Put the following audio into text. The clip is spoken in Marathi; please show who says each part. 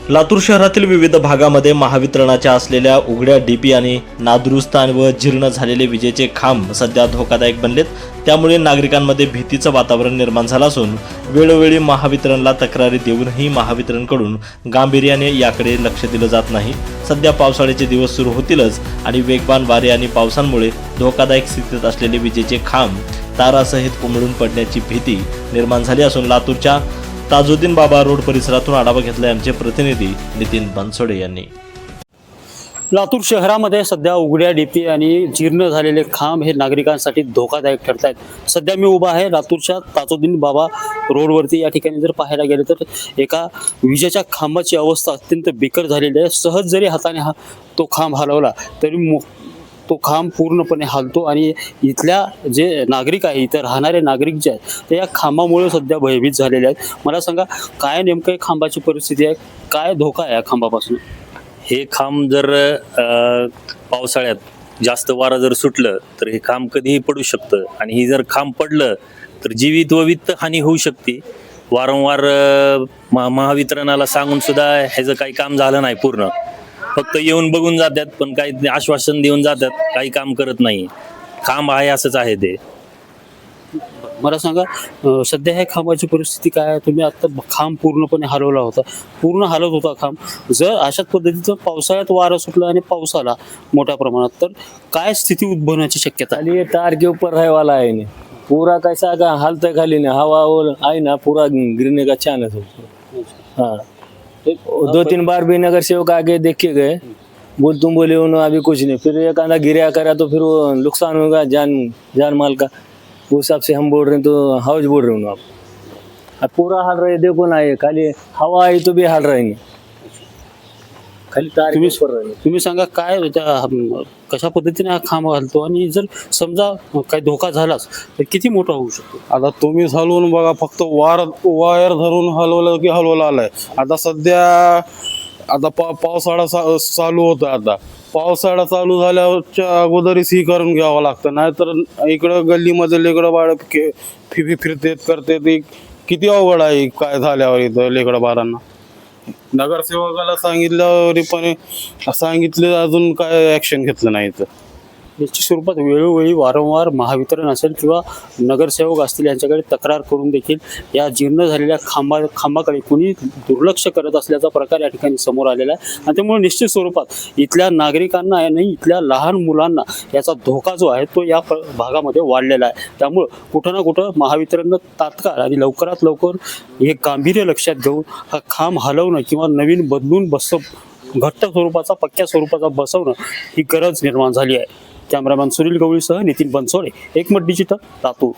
Speaker 1: लातूर शहरातील विविध भागामध्ये महावितरणाच्या असलेल्या उघड्या डीपी आणि नादुरुस्त व जीर्ण झालेले विजेचे खांब सध्या धोकादायक बनलेत। त्यामुळे नागरिकांमध्ये भीतीचं वातावरण निर्माण झालं असून वेळोवेळी महावितरणला तक्रारी देऊनही महावितरणकडून गांभीर्याने याकडे लक्ष दिलं जात नाही। सध्या पावसाळ्याचे दिवस सुरू होतीलच आणि वेगवान वारे आणि पावसांमुळे धोकादायक स्थितीत असलेले विजेचे खांब तारासहित उमळून पडण्याची भीती निर्माण झाली असून लातूरच्या ताजुद्दीन बाबा रोड परिसरातून आढावा घेतलाय आमचे प्रतिनिधी नितीन बनसोडे यांनी।
Speaker 2: लातूर शहरामध्ये सध्या उघड्या डीपी आणि जीर्ण झालेले खांब हे नागरिकांसाठी धोकादायक ठरत आहेत। सध्या मी उभा आहे लातूरच्या ताजुद्दीन बाबा रोडवरती। या ठिकाणी जर पाहायला गेलं तर एका विजेच्या खांबाची अवस्था अत्यंत बिकट झालेली आहे। सहज जरी हाताने तो खांब हलवला तरी तो खांब पूर्णपणे हलतो आणि इथल्या जे नागरिक आहे, इथं राहणारे नागरिक जे आहेत ते या खांबामुळे सध्या भयभीत झालेले आहेत। मला सांगा काय नेमकं खांबाची परिस्थिती आहे, काय धोका आहे या खांबापासून?
Speaker 3: हे खांब जर पावसाळ्यात जास्त वारा जर सुटलं तर हे खांब कधीही पडू शकतं आणि ही जर खांब पडलं तर जीवित व वित्त हानी होऊ शकते। वारंवार महावितरणाला सांगून सुद्धा ह्याचं काही काम झालं नाही पूर्ण, फक्त येऊन बघून जातात, पण काही आश्वासन देऊन जातात, काही काम करत नाही। खांब आहे असंच आहे ते।
Speaker 2: मला सांगा सध्या ह्या खांबाची परिस्थिती काय आहे? तुम्ही आता खांब पूर्णपणे हलवला होता, पूर्ण हलत होता खांब। जर अशाच पद्धतीचं पावसाळ्यात वारं सुटलं आणि पाऊस आला मोठ्या प्रमाणात तर काय स्थिती उद्भवण्याची शक्यता आहे?
Speaker 4: खाली तार के ऊपर रहने वाला है नहीं, पूरा कैसा का हाल तक खाली नहीं, हवा आई ना पूरा गिरने का चांस है। हाँ, 2-3 बार भी नगर सेवक आगे देख के गए, तुम बोले उन्होंने अभी कुछ नहीं, फिर एक आधा गिरा करा तो फिर वो नुकसान होगा जान माल का। उस हिसाब से हम बोल रहे हैं, तो हाउस बोल रहे हो आप पूरा हाल रहे, देखो ना ये खाली हवा आई तो भी हाल रहे नहीं, खाली तार के ऊपर रहे।
Speaker 2: तुम्ही सांगा काय कशा पद्धतीने हा खांब हलतो आणि जर समजा काही धोका झालाच तर किती मोठा होऊ शकतो?
Speaker 5: आता तुम्ही हलवून बघा, फक्त वायर धरून हलवलं की हलवलं आलाय। आता सध्या आता पावसाळा चालू होता, आता पावसाळा चालू झाल्याच्या अगोदरच ही करून घ्यावं लागतं, नाहीतर इकडं गल्लीमध्ये लेकडं बाळ फिरतेत करते ते किती अवघड आहे। काय झाल्यावर इथं लेकडं बाळांना नगरसेवकाला सांगितल्यावर पण सांगितले, अजून काय ऍक्शन घेतलं नाही तर
Speaker 2: निश्चित स्वरूपात वेळोवेळी वारंवार महावितरण असेल किंवा नगरसेवक असतील यांच्याकडे तक्रार करून देखील या जीर्ण झालेल्या खांबाकडे कुणी दुर्लक्ष करत असल्याचा प्रकार या ठिकाणी समोर आलेला आहे। आणि त्यामुळे निश्चित स्वरूपात इथल्या नागरिकांना आणि इथल्या लहान मुलांना याचा धोका जो आहे तो या भागामध्ये वाढलेला आहे। त्यामुळं कुठं ना कुठं महावितरणनं तात्काळ आणि लवकरात लवकर हे गांभीर्य लक्षात घेऊन हा खांब हलवणं किंवा नवीन बदलून घट्ट स्वरूपाचा पक्क्या स्वरूपाचा बसवणं ही गरज निर्माण झाली आहे। कॅमेरामॅन सुनील गवळीसह नितीन बनसोडे, एकमत डिजिटल, लातूर।